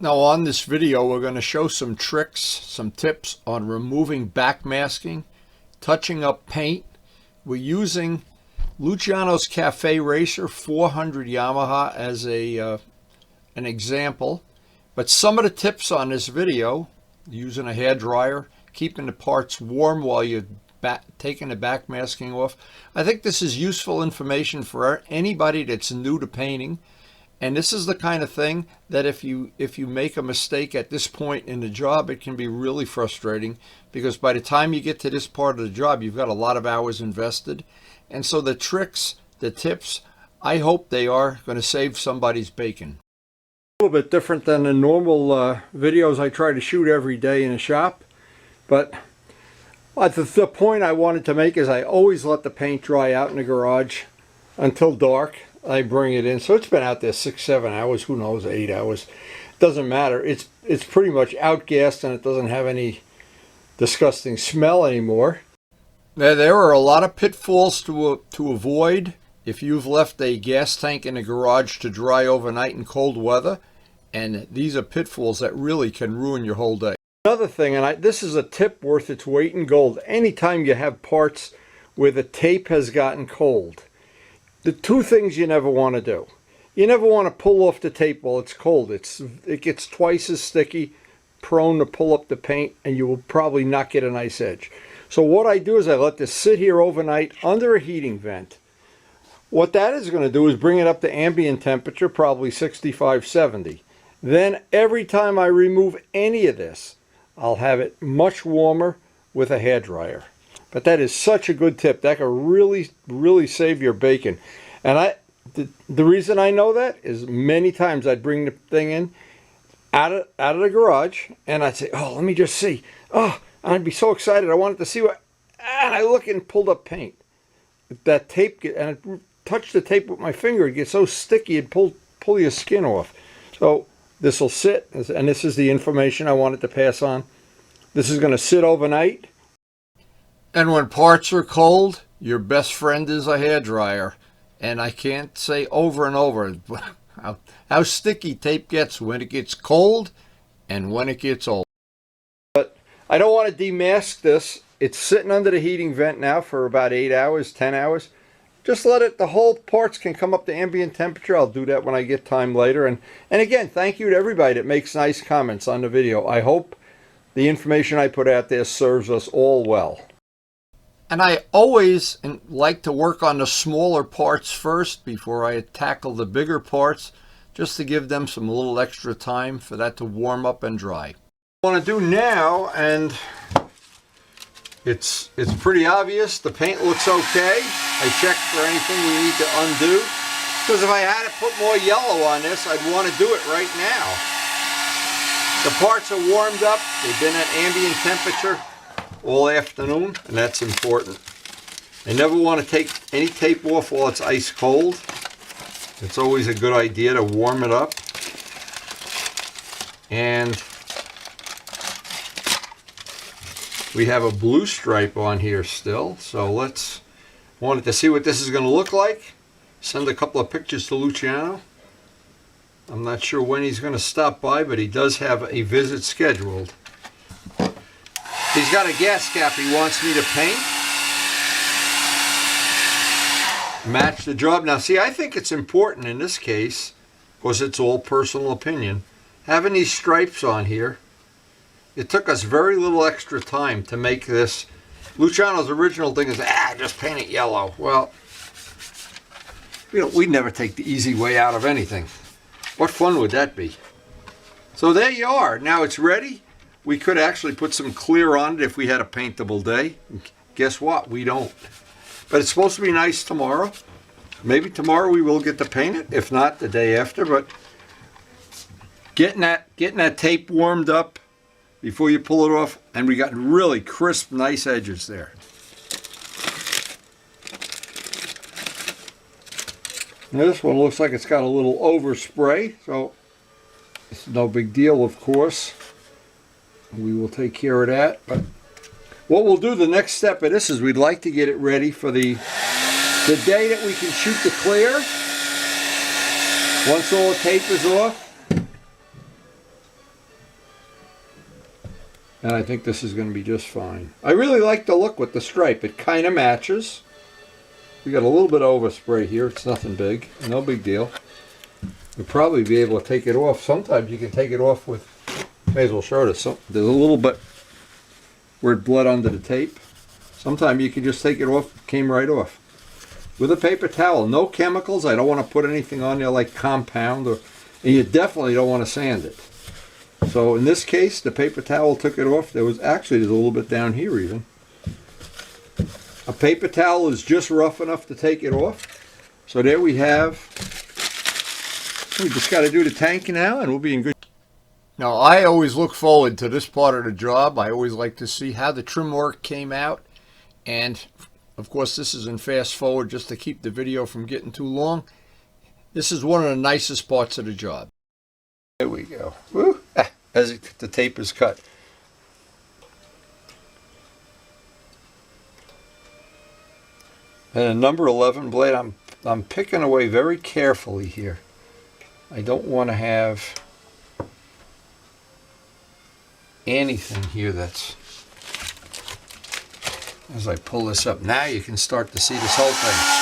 Now on this video we're going to show some tricks, some tips on removing backmasking, touching up paint. We're using Luciano's Cafe Racer 400 Yamaha as an example. But some of the tips on this video, using a hairdryer, keeping the parts warm while you're taking the backmasking off. I think this is useful information for anybody that's new to painting. And this is the kind of thing that if you make a mistake at this point in the job, it can be really frustrating, because by the time you get to this part of the job, you've got a lot of hours invested. And so the tricks, the tips, I hope they are going to save somebody's bacon. A little bit different than the normal videos I try to shoot every day in a shop. But the point I wanted to make is I always let the paint dry out in the garage until dark. I bring it in, so it's been out there 6-7 hours, who knows, 8 hours, doesn't matter. It's pretty much outgassed and it doesn't have any disgusting smell anymore. Now there are a lot of pitfalls to avoid if you've left a gas tank in a garage to dry overnight in cold weather, and these are pitfalls that really can ruin your whole day. Another thing, and this is a tip worth its weight in gold, anytime you have parts where the tape has gotten cold, the two things you never want to do. You never want to pull off the tape while it's cold. It gets twice as sticky, prone to pull up the paint, and you will probably not get a nice edge. So what I do is I let this sit here overnight under a heating vent. What that is going to do is bring it up to ambient temperature, probably 65, 70. Then every time I remove any of this, I'll have it much warmer with a hairdryer. But that is such a good tip. That can really save your bacon. And the reason I know that is many times I'd bring the thing in out of the garage and I'd say, oh, let me just see. Oh, and I'd be so excited. I wanted to see what, and I look and pulled up paint. That tape, and I touched the tape with my finger, it gets so sticky it'd pull your skin off. So this will sit, and this is the information I wanted to pass on. This is going to sit overnight. And when parts are cold, your best friend is a hairdryer. And I can't say over and over how sticky tape gets when it gets cold and when it gets old. But I don't want to demask this. It's sitting under the heating vent now for about 8 hours, 10 hours. Just let it, the whole parts can come up to ambient temperature. I'll do that when I get time later. And again, thank you to everybody that makes nice comments on the video. I hope the information I put out there serves us all well. And I always like to work on the smaller parts first before I tackle the bigger parts, just to give them some little extra time for that to warm up and dry. What I want to do now, and it's pretty obvious, the paint looks okay. I checked for anything we need to undo, because if I had to put more yellow on this, I'd want to do it right now. The parts are warmed up, they've been at ambient temperature all afternoon, and that's important. I never want to take any tape off while it's ice cold. It's always a good idea to warm it up. And we have a blue stripe on here still, so wanted to see what this is going to look like. Send a couple of pictures to Luciano. I'm not sure when he's going to stop by, but he does have a visit scheduled. He's got a gas cap he wants me to paint. Match the job. Now see, I think it's important in this case, because it's all personal opinion, having these stripes on here. It took us very little extra time to make this. Luciano's original thing is, just paint it yellow. Well, we'd never take the easy way out of anything. What fun would that be? So there you are. Now it's ready. We could actually put some clear on it if we had a paintable day. Guess what? We don't. But it's supposed to be nice tomorrow. Maybe tomorrow we will get to paint it. If not, the day after. But getting that tape warmed up before you pull it off, and we got really crisp, nice edges there. Now this one looks like it's got a little overspray, so it's no big deal, of course. We will take care of that. But what we'll do, the next step of this is we'd like to get it ready for the day that we can shoot the clear. Once all the tape is off, And I think this is going to be just fine. I really like the look with the stripe. It kind of matches. We got a little bit of overspray here. It's nothing big. No big deal. We'll probably be able to take it off. Sometimes you can take it off with, may as well show this. There's a little bit where it bled under the tape. Sometimes you can just take it off. It came right off. With a paper towel. No chemicals. I don't want to put anything on there like compound. And you definitely don't want to sand it. So in this case, the paper towel took it off. There's a little bit down here even. A paper towel is just rough enough to take it off. So there we have. We just got to do the tank now and we'll be in good. Now I always look forward to this part of the job. I always like to see how the trim work came out. And of course this is in fast forward just to keep the video from getting too long. This is one of the nicest parts of the job. There we go. Woo. As the tape is cut. And a number 11 blade, I'm picking away very carefully here. I don't want to have anything here that's, as I pull this up, now you can start to see this whole thing.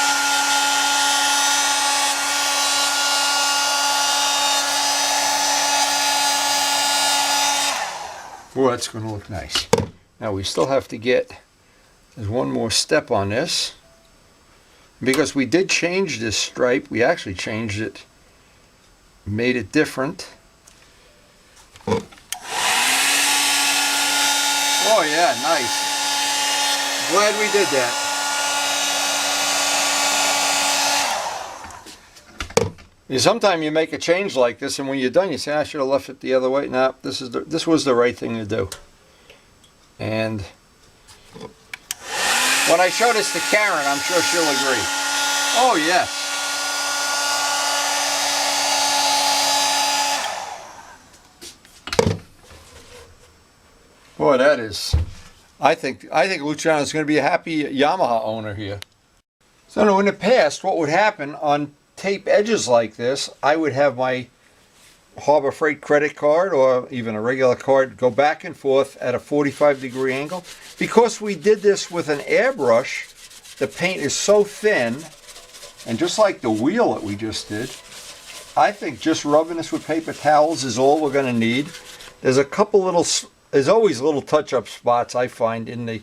Boy, that's going to look nice. Now we still have to get, there's one more step on this. Because we did change this stripe, we actually changed it, made it different. Oh yeah, nice. Glad we did that. Sometimes you make a change like this, and when you're done, you say, I should have left it the other way. No, this was the right thing to do. And when I show this to Karen, I'm sure she'll agree. Oh, yes. Boy, that is. I think Luciano's going to be a happy Yamaha owner here. So in the past, what would happen on tape edges like this, I would have my Harbor Freight credit card or even a regular card go back and forth at a 45-degree angle. Because we did this with an airbrush, the paint is so thin, and just like the wheel that we just did, I think just rubbing this with paper towels is all we're going to need. There's a couple little, there's always little touch-up spots I find in the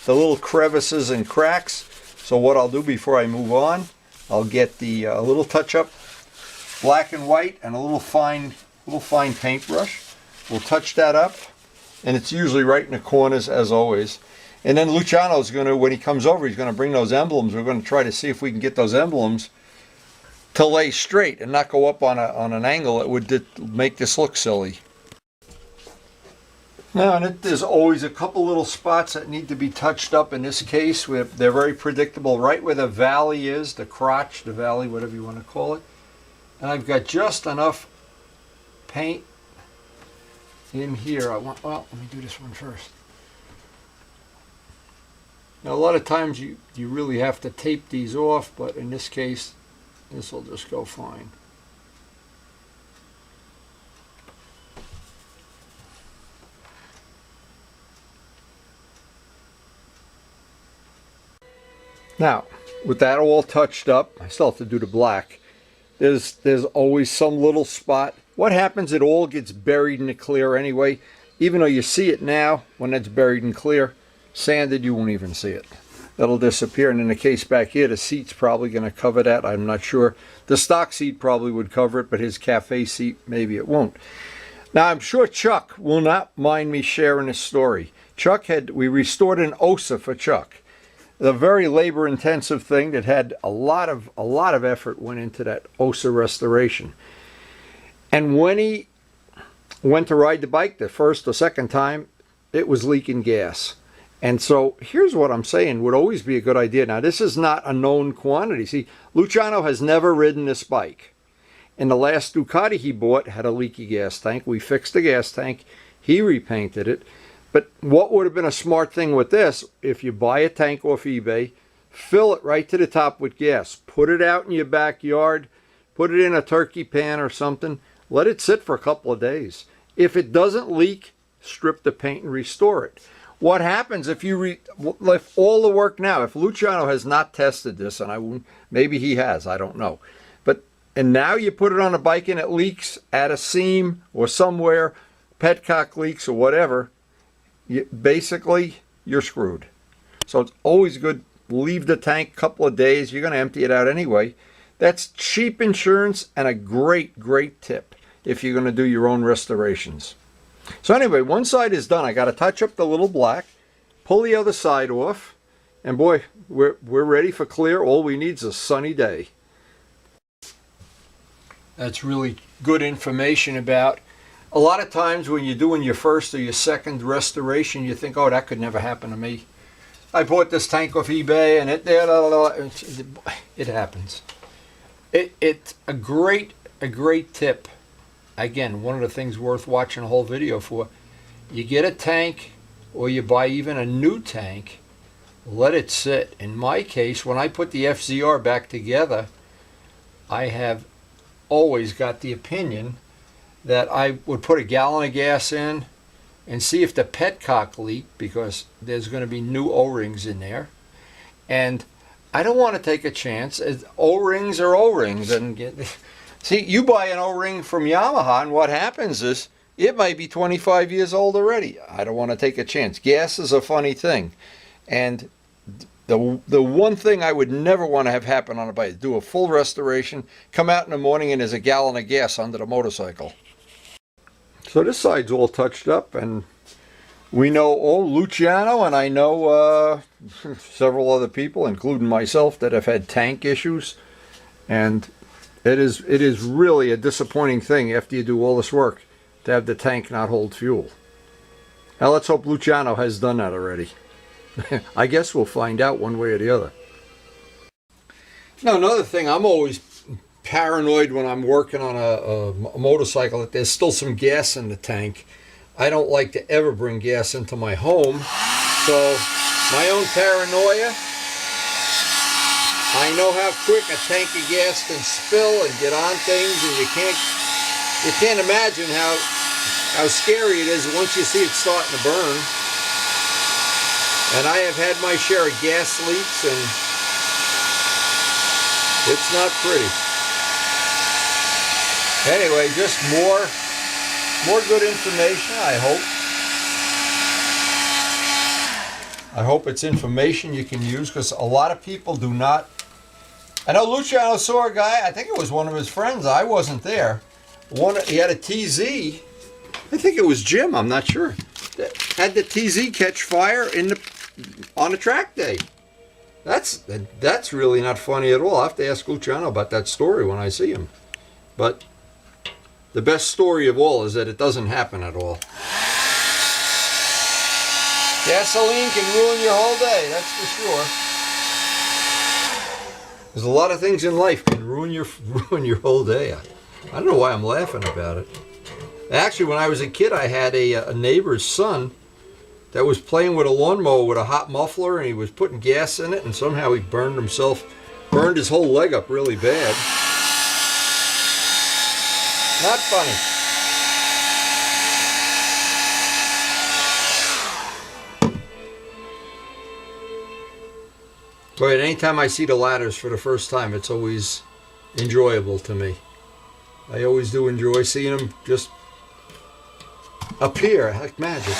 little crevices and cracks. So what I'll do before I move on, I'll get the little touch-up black and white and a little fine paintbrush. We'll touch that up, and it's usually right in the corners as always. And then Luciano's going to, when he comes over, he's going to bring those emblems. We're going to try to see if we can get those emblems to lay straight and not go up on an angle that would make this look silly. Now, and there's always a couple little spots that need to be touched up. In this case, they're very predictable. Right where the valley is, the crotch, the valley, whatever you want to call it. And I've got just enough paint in here. Well, let me do this one first. Now, a lot of times you really have to tape these off, but in this case, this will just go fine. Now, with that all touched up, I still have to do the black. There's always some little spot. What happens, it all gets buried in the clear anyway. Even though you see it now, when it's buried in clear, sanded, you won't even see it. That'll disappear. And in the case back here, the seat's probably going to cover that. I'm not sure. The stock seat probably would cover it, but his cafe seat, maybe it won't. Now, I'm sure Chuck will not mind me sharing this story. We restored an OSA for Chuck. A very labor-intensive thing that had a lot of effort went into that OSA restoration. And when he went to ride the bike the first or second time, it was leaking gas. And so here's what I'm saying would always be a good idea. Now, this is not a known quantity. See, Luciano has never ridden this bike. And the last Ducati he bought had a leaky gas tank. We fixed the gas tank. He repainted it. But what would have been a smart thing with this, if you buy a tank off eBay, fill it right to the top with gas. Put it out in your backyard. Put it in a turkey pan or something. Let it sit for a couple of days. If it doesn't leak, strip the paint and restore it. What happens if you if all the work now, if Luciano has not tested this, and maybe he has, I don't know, and now you put it on a bike and it leaks at a seam or somewhere, petcock leaks or whatever, basically you're screwed. So it's always good, leave the tank a couple of days, you're going to empty it out anyway. That's cheap insurance and a great, great tip if you're going to do your own restorations. So anyway, one side is done. I got to touch up the little black, pull the other side off, and boy, we're ready for clear. All we need is a sunny day. That's really good information about. A lot of times when you're doing your first or your second restoration, you think, oh, that could never happen to me. I bought this tank off eBay and it happens. It's a great tip. Again, one of the things worth watching a whole video for. You get a tank or you buy even a new tank, let it sit. In my case, when I put the FZR back together, I have always got the opinion that I would put a gallon of gas in and see if the petcock leaked, because there's going to be new O-rings in there. And I don't want to take a chance. O-rings are O-rings. See, you buy an O-ring from Yamaha, and what happens is it might be 25 years old already. I don't want to take a chance. Gas is a funny thing. And the one thing I would never want to have happen on a bike, do a full restoration, come out in the morning and there's a gallon of gas under the motorcycle. So this side's all touched up, and we know Luciano, and I know several other people, including myself, that have had tank issues. And it is really a disappointing thing after you do all this work to have the tank not hold fuel. Now let's hope Luciano has done that already. I guess we'll find out one way or the other. Now another thing, I'm always paranoid when I'm working on a motorcycle that there's still some gas in the tank. I don't like to ever bring gas into my home. So my own paranoia, I know how quick a tank of gas can spill and get on things, and you can't imagine how scary it is once you see it starting to burn. And I have had my share of gas leaks, and it's not pretty. Anyway, just more good information, I hope. I hope it's information you can use, because a lot of people do not. I know Luciano saw a guy, I think it was one of his friends, I wasn't there. He had a TZ, I think it was Jim, I'm not sure. Had the TZ catch fire on a track day. That's really not funny at all. I'll have to ask Luciano about that story when I see him. But the best story of all is that it doesn't happen at all. Gasoline can ruin your whole day, that's for sure. There's a lot of things in life can ruin your whole day. I don't know why I'm laughing about it. Actually, when I was a kid, I had a neighbor's son that was playing with a lawnmower with a hot muffler, and he was putting gas in it, and somehow he burned his whole leg up really bad. Not funny. But anytime I see the ladders for the first time, it's always enjoyable to me. I always do enjoy seeing them just appear like magic.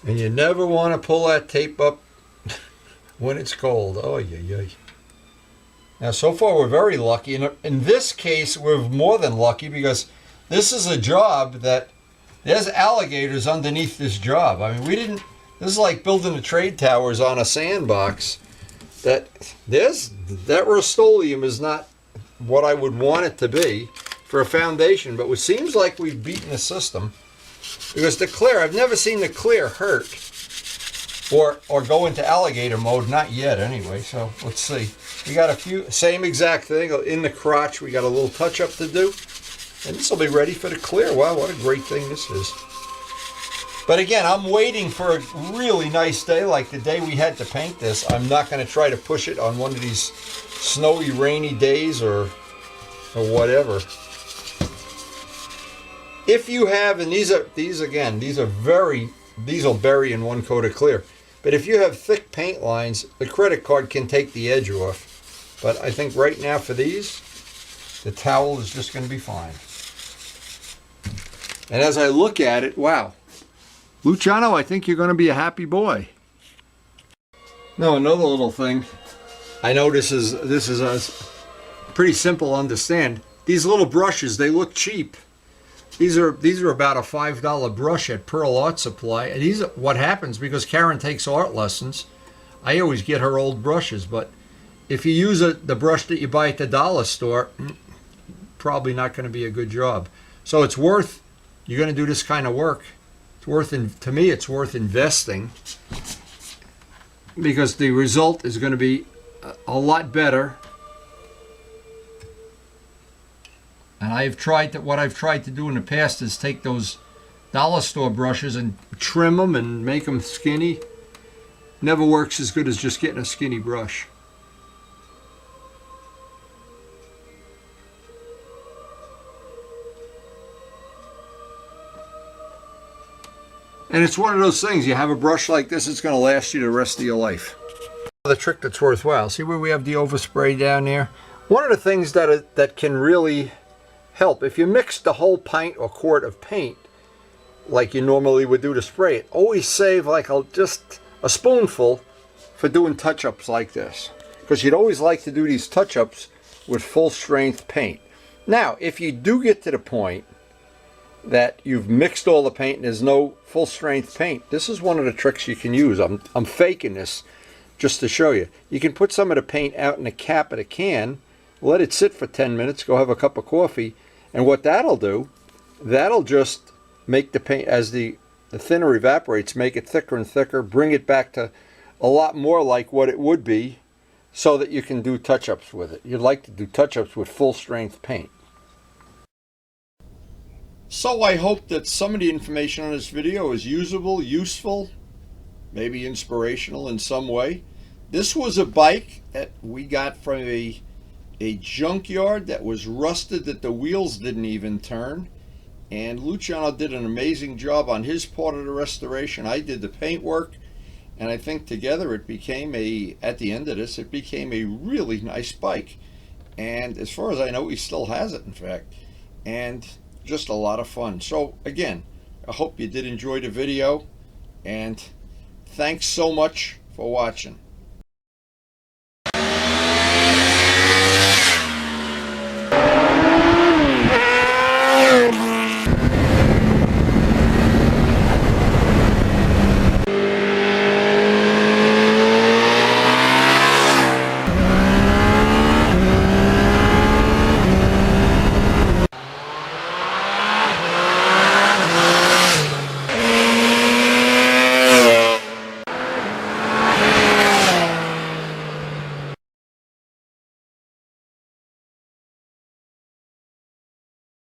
And you never want to pull that tape up when it's cold. Oh, yeah. Now, so far, we're very lucky. And in this case, we're more than lucky, because this is a job that there's alligators underneath this job. I mean, this is like building the trade towers on a sandbox. That Rust-Oleum is not what I would want it to be for a foundation, but it seems like we've beaten the system. Because the clear, I've never seen the clear hurt. or go into alligator mode. Not yet anyway, so let's see. We got a few, same exact thing in the crotch. We got a little touch up to do, and this will be ready for the clear. Wow, what a great thing this is. But again, I'm waiting for a really nice day like the day we had to paint this. I'm not going to try to push it on one of these snowy, rainy days or whatever. If you have, and these will bury in one coat of clear. But if you have thick paint lines, the credit card can take the edge off. But I think right now for these, the towel is just going to be fine. And as I look at it, wow. Luciano, I think you're going to be a happy boy. Now another little thing. I know this is pretty simple to understand. These little brushes, they look cheap. These are about a $5 brush at Pearl Art Supply. And these are what happens because Karen takes art lessons. I always get her old brushes, but if you use the brush that you buy at the dollar store, probably not going to be a good job. So it's worth, you're going to do this kind of work. It's worth, to me, it's worth investing because the result is going to be a lot better. And what I've tried to do in the past is take those dollar store brushes and trim them and make them skinny. Never works as good as just getting a skinny brush. And it's one of those things, you have a brush like this, it's going to last you the rest of your life. The trick that's worthwhile, see where we have the overspray down there? One of the things that can really help, if you mix the whole pint or quart of paint like you normally would do to spray it, always save like just a spoonful for doing touch-ups like this, because you'd always like to do these touch-ups with full strength paint. Now if you do get to the point that you've mixed all the paint and there's no full strength paint, this is one of the tricks you can use. I'm faking this just to show you. You can put some of the paint out in the cap of the can, let it sit for 10 minutes, go have a cup of coffee, and what that'll do, that'll just make the paint, as the thinner evaporates, make it thicker and thicker, bring it back to a lot more like what it would be, so that you can do touch-ups with it. You'd like to do touch-ups with full strength paint. So I hope that some of the information on this video is usable, useful, maybe inspirational in some way. This was a bike that we got from a junkyard that was rusted, that the wheels didn't even turn, and Luciano did an amazing job on his part of the restoration. I did the paint work, and I think together it became at the end of this, it became a really nice bike. And as far as I know, he still has it, in fact, and just a lot of fun. So again, I hope you did enjoy the video, and thanks so much for watching.